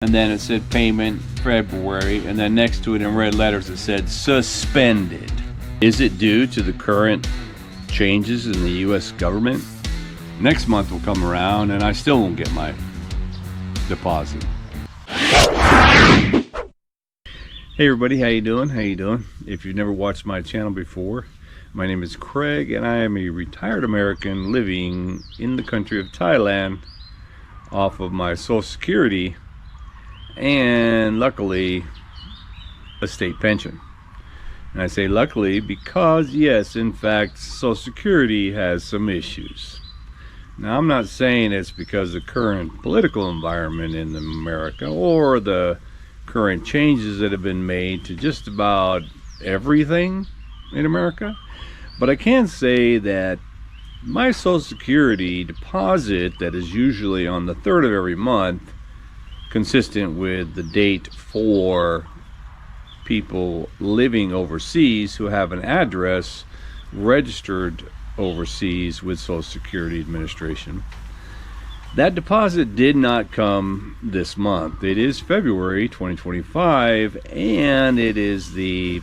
and then it said payment February, and then next to it in red letters it said suspended. Is it due to the current changes in the U.S. government? Next month will come around and I still won't get my deposit. Hey everybody, how you doing? If you've never watched my channel before, my name is Craig and I am a retired American living in the country of Thailand off of my Social Security and luckily a state pension. And I say luckily because yes, in fact, Social Security has some issues. Now I'm not saying it's because of the current political environment in America or the current changes that have been made to just about everything in America, but I can say that my Social Security deposit that is usually on the 3rd of every month, consistent with the date for people living overseas who have an address registered overseas with Social Security Administration, that deposit did not come this month. It is February 2025 and it is the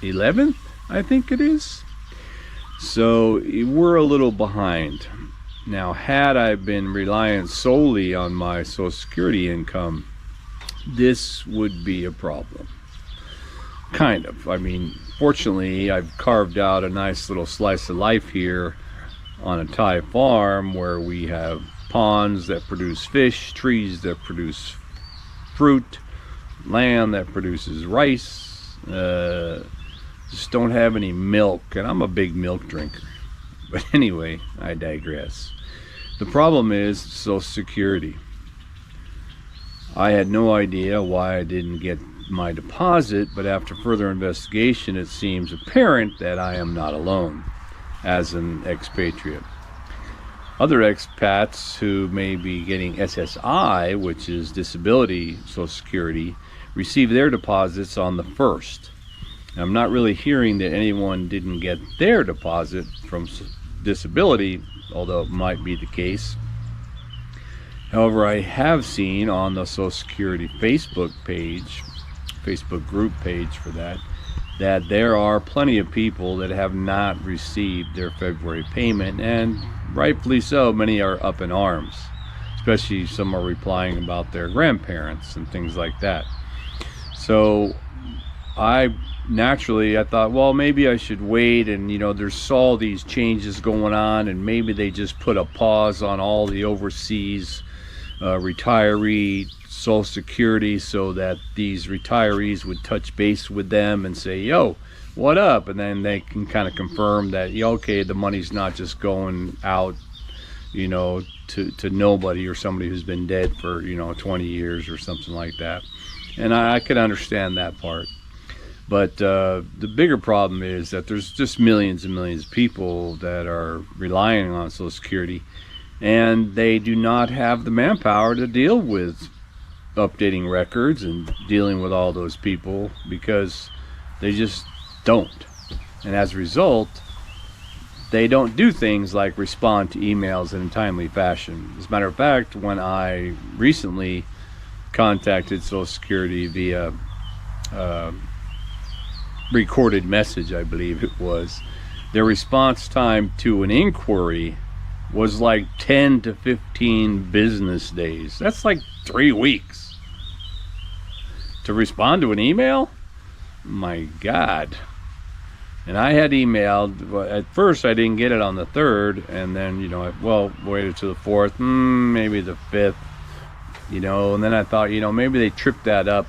11th, I think it is. So we're a little behind. Now, had I been relying solely on my Social Security income, this would be a problem. Kind of. I mean, fortunately, I've carved out a nice little slice of life here on a Thai farm where we have ponds that produce fish, trees that produce fruit, land that produces rice. Just don't have any milk, and I'm a big milk drinker. But anyway, I digress. The problem is Social Security. I had no idea why I didn't get my deposit, but after further investigation, it seems apparent that I am not alone as an expatriate. Other expats who may be getting SSI, which is disability Social Security, receive their deposits on the 1st. I'm not really hearing that anyone didn't get their deposit from disability, although it might be the case. However, I have seen on the Social Security Facebook page, Facebook group page for that there are plenty of people that have not received their February payment, and rightfully so. Many are up in arms, especially some are replying about their grandparents and things like that. So I thought, well, maybe I should wait, and there's all these changes going on, and maybe they just put a pause on all the overseas retiree Social Security so that these retirees would touch base with them and say, yo, what up? And then they can kind of confirm that, yeah, okay, the money's not just going out, to nobody or somebody who's been dead for, 20 years or something like that. And I could understand that part. But the bigger problem is that there's just millions and millions of people that are relying on Social Security, and they do not have the manpower to deal with updating records and dealing with all those people because they just don't. And as a result, they don't do things like respond to emails in a timely fashion. As a matter of fact, when I recently contacted Social Security via recorded message, I believe it was, their response time to an inquiry was like 10 to 15 business days. That's like 3 weeks to respond to an email. My God. And I had emailed, at first I didn't get it on the 3rd, and then I waited till the 4th, maybe the 5th, and then I thought, maybe they tripped that up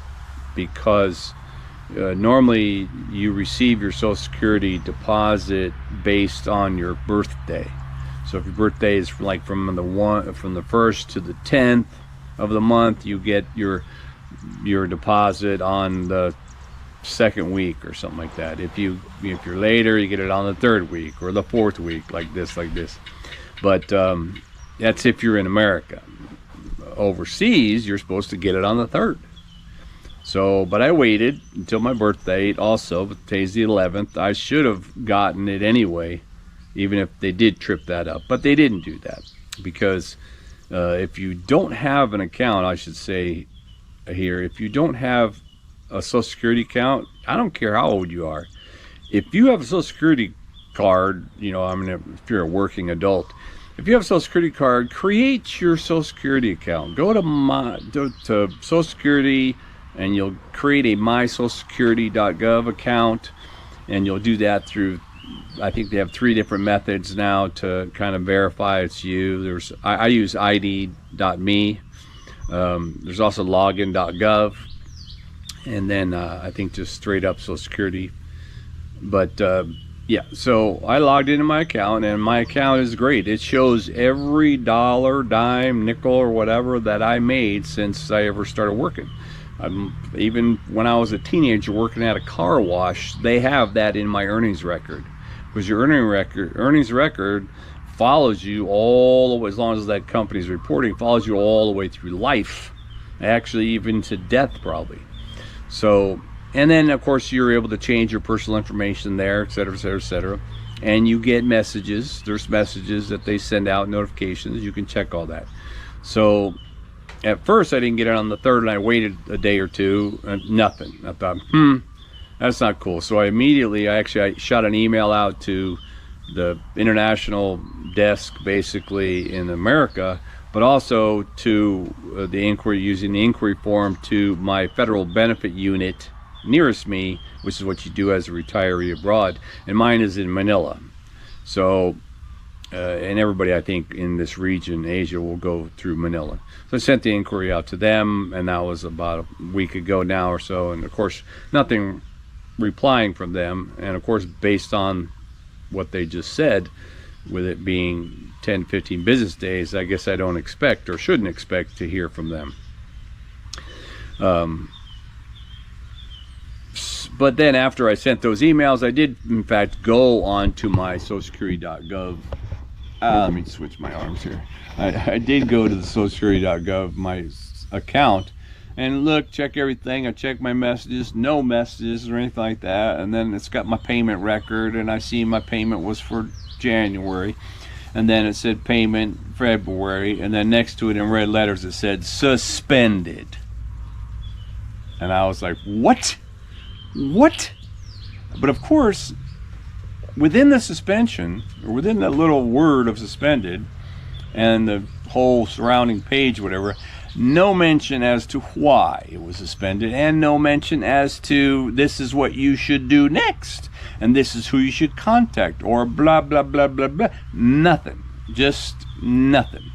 because normally you receive your Social Security deposit based on your birthday. So if your birthday is like from the 1st to the 10th of the month, you get your deposit on the 2nd week or something like that. If you're later, you get it on the 3rd week or the 4th week, like this. But that's if you're in America. Overseas, you're supposed to get it on the 3rd. So, but I waited until my birthday also, but today's the 11th. I should have gotten it anyway, even if they did trip that up. But they didn't do that because If you don't have an account, I should say here, if you don't have a Social Security account, I don't care how old you are. If you have a Social Security card, you know, I mean, if you're a working adult, if you have a Social Security card, create your Social Security account. Go to Social Security, and you'll create a MySocialSecurity.gov account, and you'll do that through, I think they have 3 different methods now to kind of verify it's you. I use ID.me. There's also login.gov, and then I think just straight up Social Security. But yeah, so I logged into my account, and my account is great. It shows every dollar, dime, nickel, or whatever that I made since I ever started working. Even when I was a teenager working at a car wash, they have that in my earnings record, because your earnings record follows you all the way, as long as that company's reporting, follows you all the way through life, actually even to death probably. So, and then of course you're able to change your personal information there, etc., etc., etc. And you get messages. There's messages that they send out, notifications. You can check all that. So at first I didn't get it on the 3rd, and I waited a day or two, and nothing. I thought, that's not cool. So I shot an email out to the international desk, basically in America, but also to the inquiry, using the inquiry form, to my federal benefit unit nearest me, which is what you do as a retiree abroad, and mine is in Manila. So and everybody, I think, in this region, Asia, will go through Manila. So I sent the inquiry out to them, and that was about a week ago now or so, and of course nothing replying from them. And of course, based on what they just said, with it being 10-15 business days, I guess I don't expect, or shouldn't expect, to hear from them. But then after I sent those emails, I did in fact go on to my socialsecurity.gov. Let me switch my arms here. I did go to the socialsecurity.gov, my account, and look, check everything. I checked my messages, no messages or anything like that. And then it's got my payment record, and I see my payment was for January. And then it said payment February, and then next to it in red letters it said suspended. And I was like, what? But of course, within the suspension, or within that little word of suspended, and the whole surrounding page, whatever, no mention as to why it was suspended, and no mention as to this is what you should do next, and this is who you should contact, or blah blah blah blah blah. Nothing. Just nothing.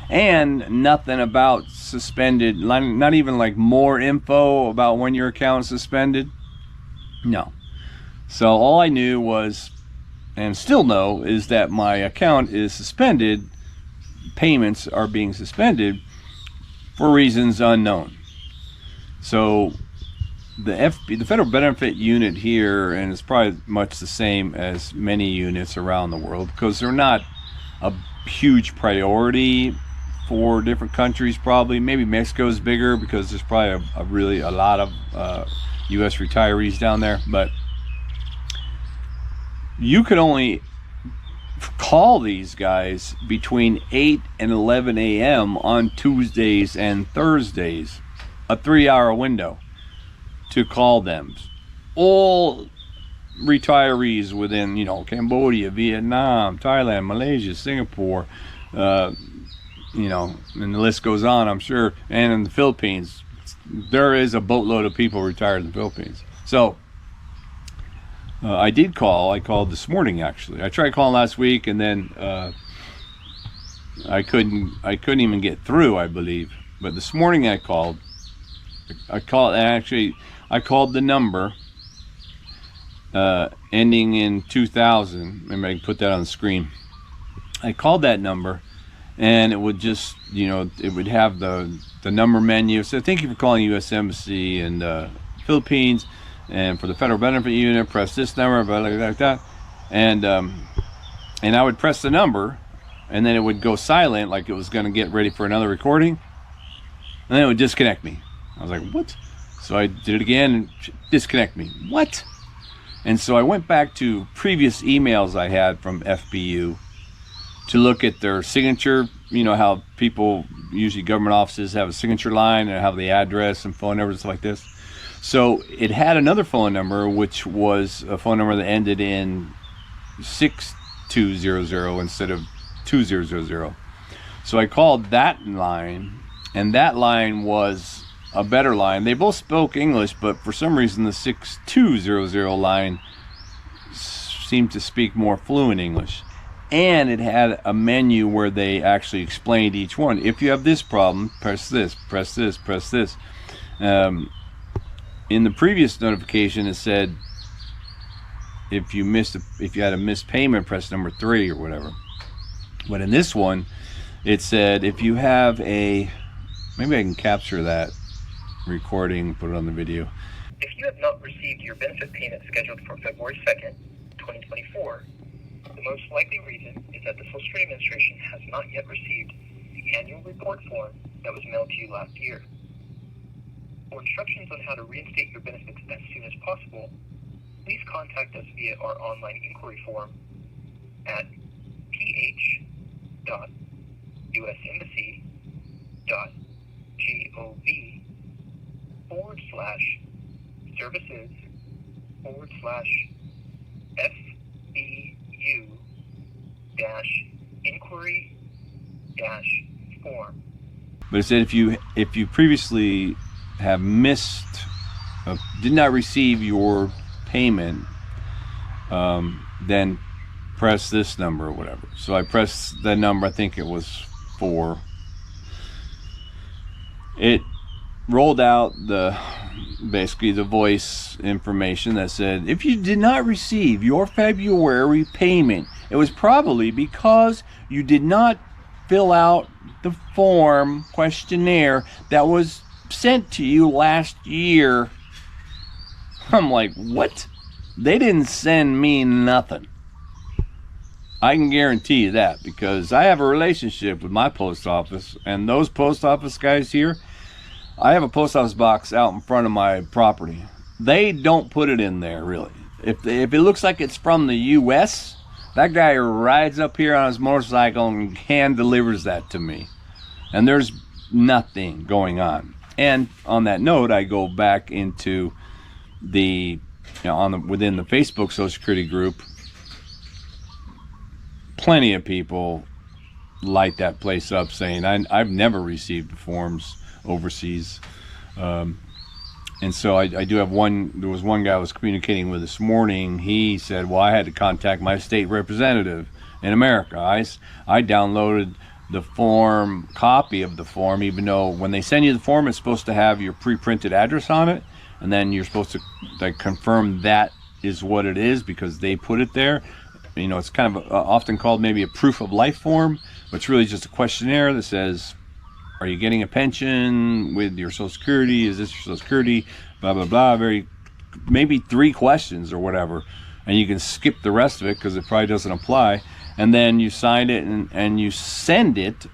And nothing about suspended, not even like more info about when your account is suspended. No. So all I knew was, and still know, is that my account is suspended. Payments are being suspended for reasons unknown. So the federal benefit unit here, and it's probably much the same as many units around the world, because they're not a huge priority for different countries. Probably maybe Mexico's bigger, because there's probably a lot of U.S. retirees down there. But you could only call these guys between 8 and 11 a.m. on Tuesdays and Thursdays, a 3-hour window to call them. All retirees within, Cambodia, Vietnam, Thailand, Malaysia, Singapore, and the list goes on, I'm sure, and in the Philippines. There is a boatload of people retired in the Philippines. So I did call. I called this morning, actually. I tried calling last week, and then I couldn't even get through, I believe. But this morning I called, and I called the number ending in 2000. Maybe I can put that on the screen. I called that number, and it would just, it would have the number menu. So thank you for calling U.S. Embassy in the Philippines, and for the federal benefit unit, press this number, blah, blah, blah, like that. And I would press the number, and then it would go silent, like it was going to get ready for another recording, and then it would disconnect me. I was like, what? So I did it again, and disconnect me. What? And so I went back to previous emails I had from FBU to look at their signature you know how people, usually government offices, have a signature line and have the address and phone numbers, stuff like this. So it had another phone number, which was a phone number that ended in 6200 instead of 2000. So I called that line, and that line was a better line. They both spoke English, but for some reason the 6200 line seemed to speak more fluent English. And it had a menu where they actually explained each one. If you have this problem, press this, press this, press this. In the previous notification, it said if you had a missed payment, press number 3 or whatever. But in this one, it said if you have maybe I can capture that recording, put it on the video. If you have not received your benefit payment scheduled for February 2nd, 2024, the most likely reason is that the Social Security Administration has not yet received the annual report form that was mailed to you last year. For instructions on how to reinstate your benefits as soon as possible, please contact us via our online inquiry form at ph.us.gov/services/inquiry-form. But it said if you previously have missed, did not receive your payment, then press this number or whatever. So I pressed the number, I think it was 4. It rolled out basically the voice information that said, if you did not receive your February payment, it was probably because you did not fill out the form questionnaire that was sent to you last year. I'm like, what? They didn't send me nothing. I can guarantee you that, because I have a relationship with my post office, and those post office guys here, I have a post office box out in front of my property. They don't put it in there, really. If it looks like it's from the U.S., that guy rides up here on his motorcycle and hand delivers that to me. And there's nothing going on. And on that note, I go back into within the Facebook Social Security group. Plenty of people light that place up saying, I've never received the forms overseas. And so I do have there was one guy I was communicating with this morning. He said, well, I had to contact my state representative in America. I downloaded the copy of the form, even though when they send you the form, it's supposed to have your pre-printed address on it. And then you're supposed to confirm that is what it is because they put it there. You know, it's kind of often called maybe a proof of life form, but it's really just a questionnaire that says, are you getting a pension with your Social Security? Is this your Social Security? Blah, blah, blah. Maybe 3 questions or whatever. And you can skip the rest of it because it probably doesn't apply. And then you sign it and you send it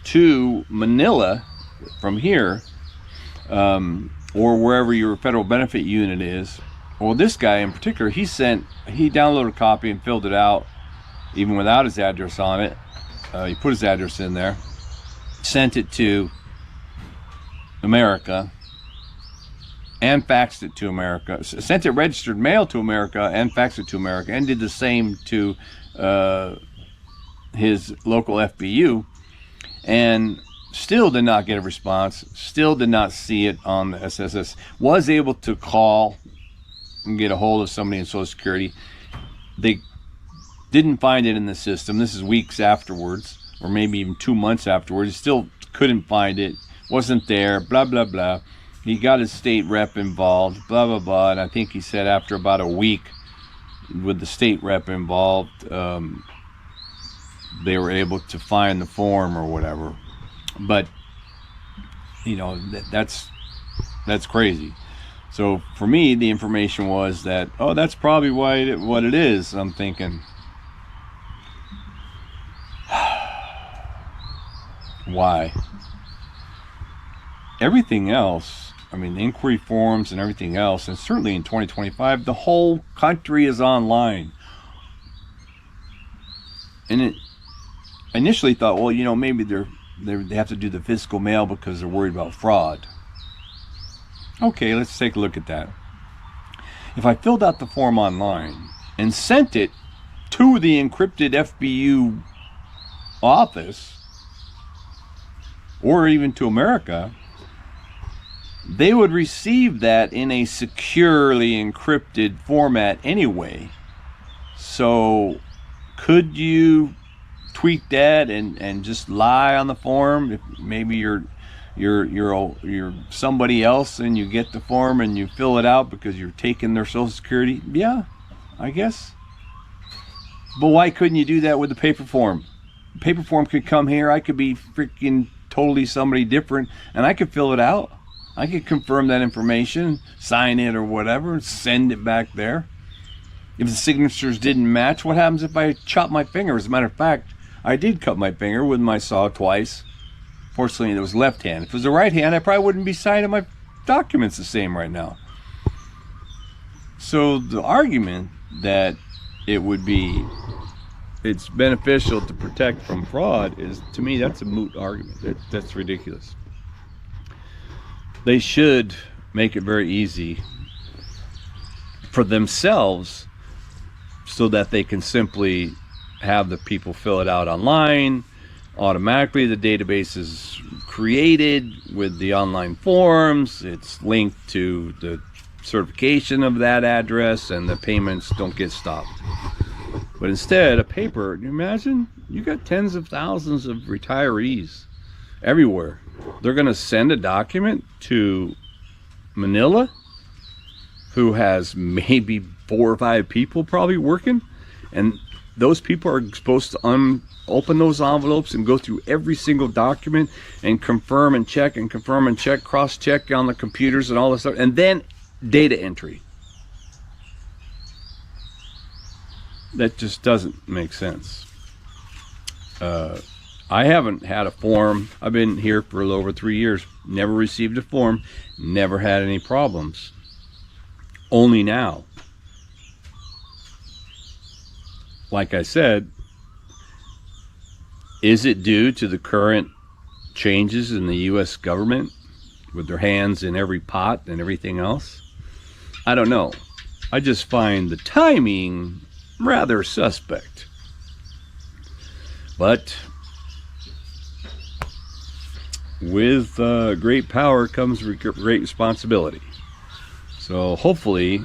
to Manila from here, or wherever your federal benefit unit is. Well, this guy in particular, he downloaded a copy and filled it out, even without his address on it. He put his address in there, sent it to America, and faxed it to America. Sent it registered mail to America and faxed it to America, and did the same to his local FBU, and still did not get a response. Still did not see it on the SSS. Was able to call and get a hold of somebody in Social Security. They didn't find it in the system. This is weeks afterwards, or maybe even 2 months afterwards. Still couldn't find it. Wasn't there. Blah, blah, blah. He got his state rep involved. Blah, blah, blah. And I think he said after about a week with the state rep involved, they were able to find the form or whatever. But, you know, that's crazy. So for me, the information was that, oh, that's probably what it is. I'm thinking, why? Everything else, I mean, the inquiry forms and everything else, and certainly in 2025, the whole country is online. And initially thought, well, maybe they have to do the physical mail because they're worried about fraud. Okay, let's take a look at that. If I filled out the form online and sent it to the encrypted FBU office, or even to America, they would receive that in a securely encrypted format anyway. So could you tweak that and just lie on the form? If maybe you're somebody else and you get the form and you fill it out because you're taking their Social Security, yeah, I guess. But why couldn't you do that with the paper form? The paper form could come here, I could be freaking totally somebody different, and I could fill it out. I could confirm that information, sign it or whatever, send it back there. If the signatures didn't match, what happens if I chop my finger? As a matter of fact, I did cut my finger with my saw twice. Fortunately, it was left hand. If it was the right hand, I probably wouldn't be signing my documents the same right now. So the argument that it's beneficial to protect from fraud is, to me, that's a moot argument. That's ridiculous. They should make it very easy for themselves so that they can simply have the people fill it out online. Automatically, the database is created with the online forms. It's linked to the certification of that address, and the payments don't get stopped. But instead, a paper, you imagine? You got tens of thousands of retirees everywhere. They're going to send a document to Manila, who has maybe 4 or 5 people probably working, and those people are supposed to open those envelopes and go through every single document and confirm and check and confirm and check, cross-check on the computers and all this stuff, and then data entry. That just doesn't make sense. I haven't had a form. I've been here for a little over 3 years. Never received a form. Never had any problems. Only now. Like I said, is it due to the current changes in the U.S. government with their hands in every pot and everything else? I don't know. I just find the timing rather suspect. But with great power comes great responsibility. So hopefully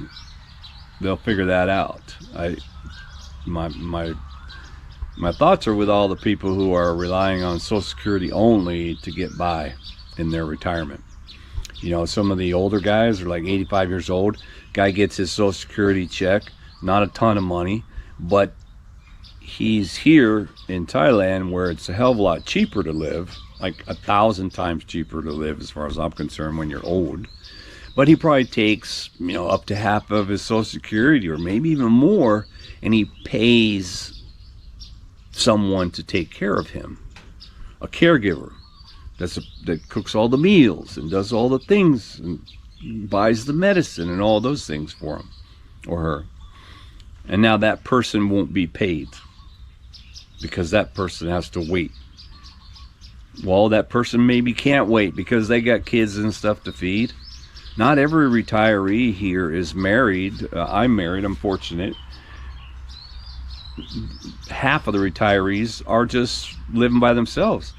they'll figure that out. My thoughts are with all the people who are relying on Social Security only to get by in their retirement. Some of the older guys are like 85 years old. Guy gets his Social Security check, not a ton of money, but he's here in Thailand where it's a hell of a lot cheaper to live, like 1,000 times cheaper to live as far as I'm concerned when you're old. But he probably takes, up to half of his Social Security or maybe even more, and he pays someone to take care of him, a caregiver that cooks all the meals and does all the things and buys the medicine and all those things for him or her. And now that person won't be paid because that person has to wait. Well, that person maybe can't wait because they got kids and stuff to feed. Not every retiree here is married. I'm married, I'm fortunate. Half of the retirees are just living by themselves,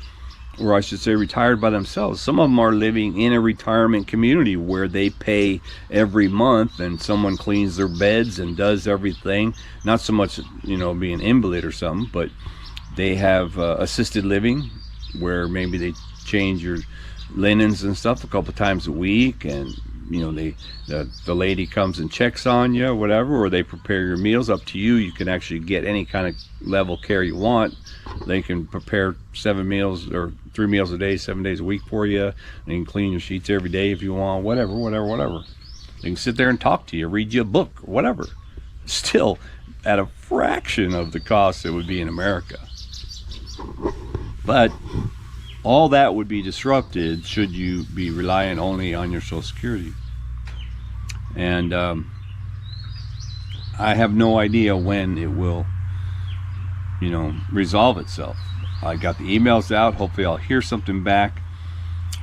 or I should say retired by themselves. Some of them are living in a retirement community where they pay every month and someone cleans their beds and does everything. Not so much, being invalid or something, but they have assisted living where maybe they change your linens and stuff a couple times a week, and the lady comes and checks on you, whatever, or they prepare your meals. Up to you. You can actually get any kind of level care you want. They can prepare 7 meals or 3 meals a day, 7 days a week for you. They can clean your sheets every day if you want, whatever. They can sit there and talk to you, read you a book, or whatever. Still at a fraction of the cost it would be in America. But all that would be disrupted should you be relying only on your Social Security. And I have no idea when it will, resolve itself. I got the emails out. Hopefully I'll hear something back.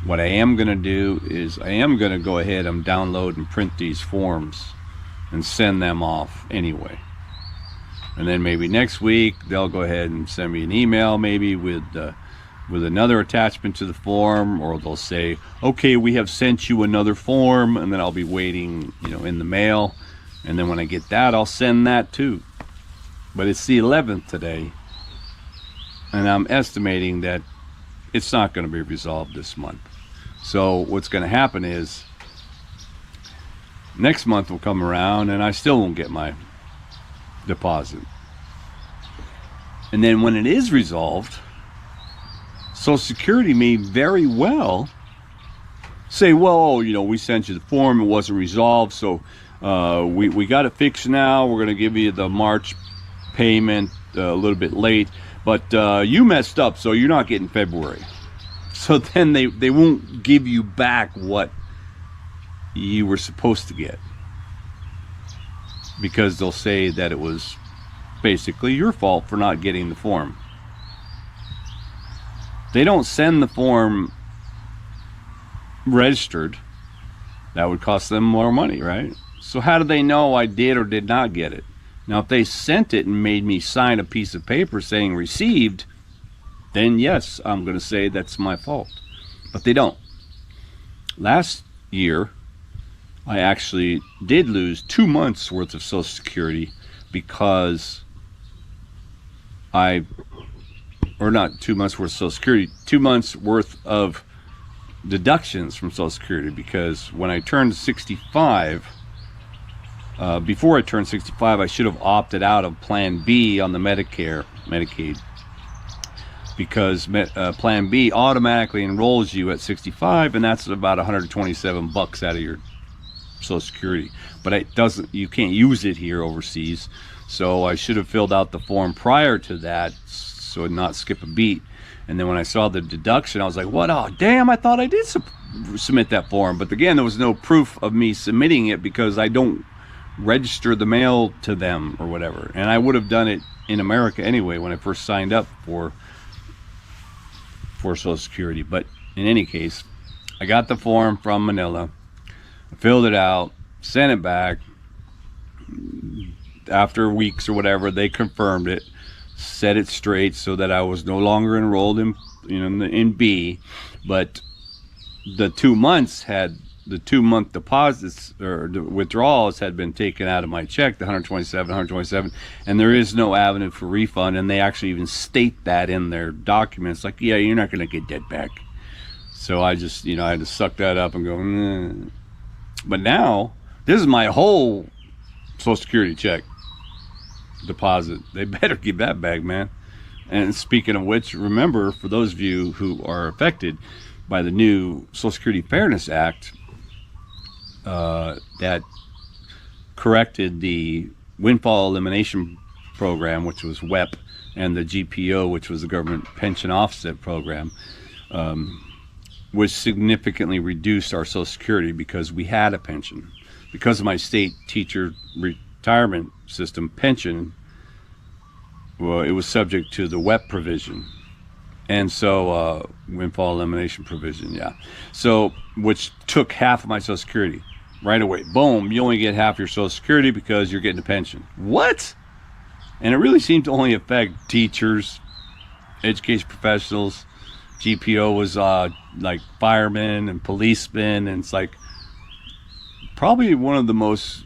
What I am going to do is I am going to go ahead and download and print these forms and send them off anyway. And then maybe next week they'll go ahead and send me an email maybe with another attachment to the form, or they'll say, okay, we have sent you another form, and then I'll be waiting, in the mail. And then when I get that, I'll send that too. But it's the 11th today, and I'm estimating that it's not going to be resolved this month. So what's going to happen is next month will come around and I still won't get my deposit. And then when it is resolved, Social Security may very well say, well, we sent you the form, it wasn't resolved, so we got it fixed now. We're going to give you the March payment a little bit late, but you messed up, so you're not getting February. So then they won't give you back what you were supposed to get, because they'll say that it was basically your fault for not getting the form. They don't send the form registered. That would cost them more money, right? So how do they know I did or did not get it? Now, if they sent it and made me sign a piece of paper saying received, then yes, I'm going to say that's my fault. But they don't. Last year, I actually did lose 2 months worth of Social Security because or not 2 months worth of Social Security, 2 months worth of deductions from Social Security, because when I turned 65, before I turned 65, I should have opted out of Plan B on the Medicaid, because Plan B automatically enrolls you at 65, and that's about $127 out of your Social Security. But it doesn't, you can't use it here overseas. So I should have filled out the form prior to that, so I'd not skip a beat. And then when I saw the deduction, I was like, what? Oh, damn, I thought I did submit that form. But again, there was no proof of me submitting it because I don't register the mail to them or whatever. And I would have done it in America anyway when I first signed up for Social Security. But in any case, I got the form from Manila, I filled it out, sent it back. After weeks or whatever, they confirmed it, set it straight so that I was no longer enrolled in B, but the 2 months had the 2 month deposits or withdrawals had been taken out of my check, the 127, and there is no avenue for refund. And they actually even state that in their documents, like, yeah, you're not going to get that back. So I just, I had to suck that up and go, nah. But now this is my whole Social Security check deposit. They better give that back, man. And speaking of which, remember, for those of you who are affected by the new Social Security Fairness Act, that corrected the windfall elimination program, which was WEP, and the GPO, which was the government pension offset program, which significantly reduced our Social Security because we had a pension. Because of my state teacher retirement system pension, well, it was subject to the WEP provision. And so, windfall elimination provision, yeah. So, which took half of my Social Security right away. Boom, you only get half your Social Security because you're getting a pension. What? And it really seemed to only affect teachers, education professionals. GPO was like firemen and policemen, and it's like probably one of the most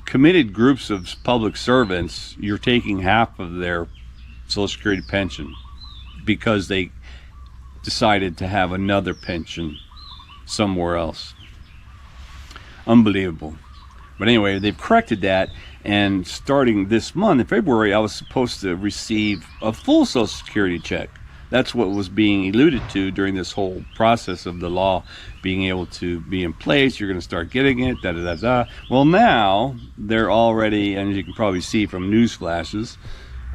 committed groups of public servants. You're taking half of their Social Security pension because they decided to have another pension somewhere else. Unbelievable. But anyway, they've corrected that, and starting this month, in February, I was supposed to receive a full Social Security check. That's what was being alluded to during this whole process of the law being able to be in place. You're going to start getting it, da-da-da-da. Well, now they're already, and as you can probably see from news flashes,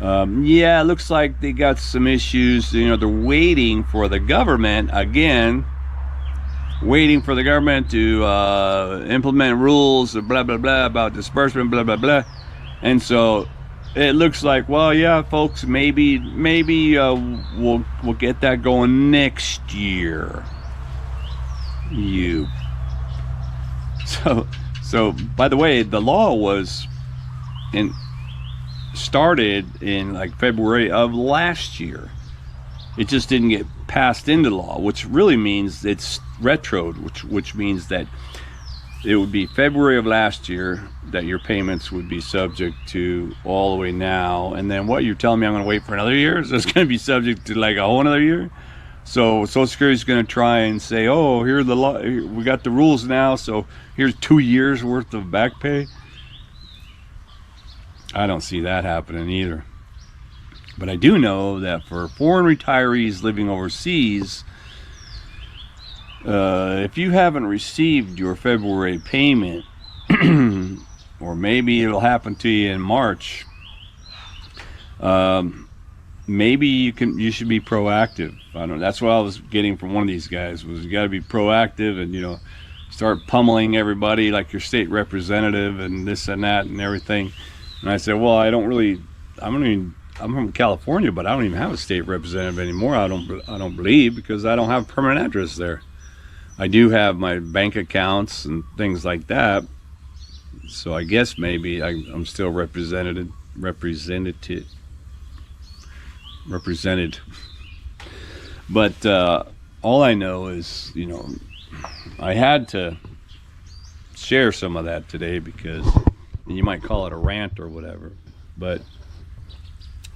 yeah, it looks like they got some issues. They're waiting for the government, again, waiting for the government to implement rules, blah, blah, blah, about disbursement, blah, blah, blah. And so it looks like, well, yeah, folks, maybe we'll get that going next year. So by the way, the law was started in like February of last year. It just didn't get passed into law, which really means it's retroed, which means that it would be February of last year that your payments would be subject to all the way now. And then what, you're telling me I'm going to wait for another year? So it's going to be subject to like a whole another year? So Social Security is going to try and say, oh, here are the law, we got the rules now, so here's 2 years worth of back pay. I don't see that happening either. But I do know that for foreign retirees living overseas, if you haven't received your February payment, or maybe it'll happen to you in March, maybe you should be proactive. I don't know. That's what I was getting from one of these guys, was you got to be proactive and, you know, start pummeling everybody like your state representative and this and that and everything. And I said, well, I'm from California, but I don't even have a state representative anymore. I don't believe, because I don't have a permanent address there. I do have my bank accounts and things like that. So I guess maybe I'm still represented. But all I know is, you know, I had to share some of that today because you might call it a rant or whatever, but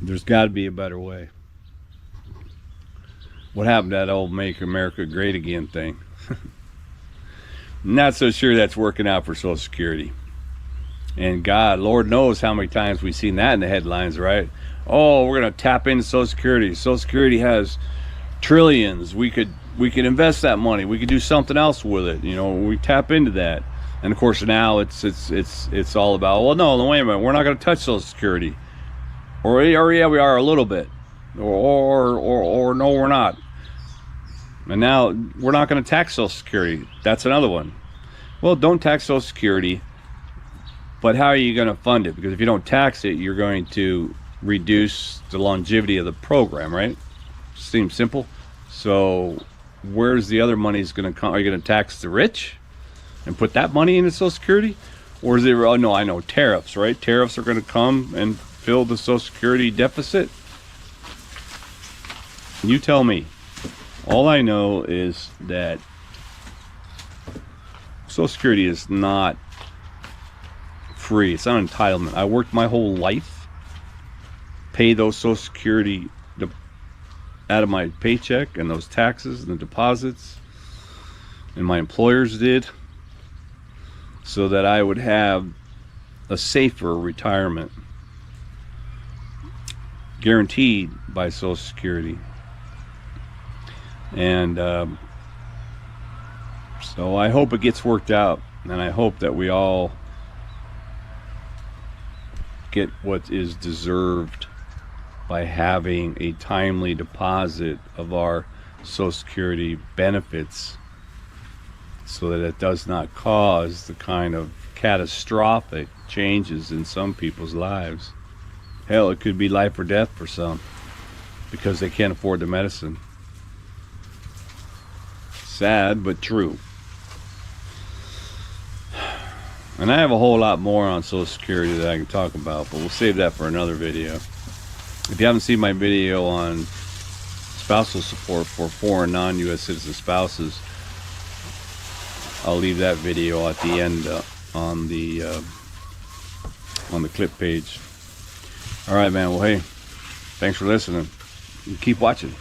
there's got to be a better way. What happened to that old Make America Great Again thing? Not so sure that's working out for Social Security. And God, Lord knows how many times we've seen that in the headlines, right? Oh, we're going to tap into Social Security. Social Security has trillions. We could invest that money. We could do something else with it. You know, we tap into that. And of course now it's all about, well, no, wait a minute, we're not going to touch Social Security. Or yeah, we are a little bit. Or no, we're not. And now we're not going to tax Social Security. That's another one. Well, don't tax Social Security, but how are you going to fund it? Because if you don't tax it, you're going to reduce the longevity of the program, right? Seems simple. So where's the other money is going to come? Are you going to tax the rich and put that money into Social Security? Or is it, oh no, I know, tariffs, right? Tariffs are going to come and fill the Social Security deficit. You tell me. All I know is that Social Security is not free. It's not an entitlement. I worked my whole life, pay those Social Security out of my paycheck and those taxes and the deposits, and my employers did, so that I would have a safer retirement, guaranteed by Social Security. And so I hope it gets worked out, and I hope that we all get what is deserved by having a timely deposit of our Social Security benefits, so that it does not cause the kind of catastrophic changes in some people's lives. Hell, it could be life or death for some, because they can't afford the medicine. Sad, but true. And I have a whole lot more on Social Security that I can talk about, but we'll save that for another video. If you haven't seen my video on spousal support for foreign non-U.S. citizen spouses, I'll leave that video at the end on the clip page. All right, man. Well, hey, thanks for listening. Keep watching.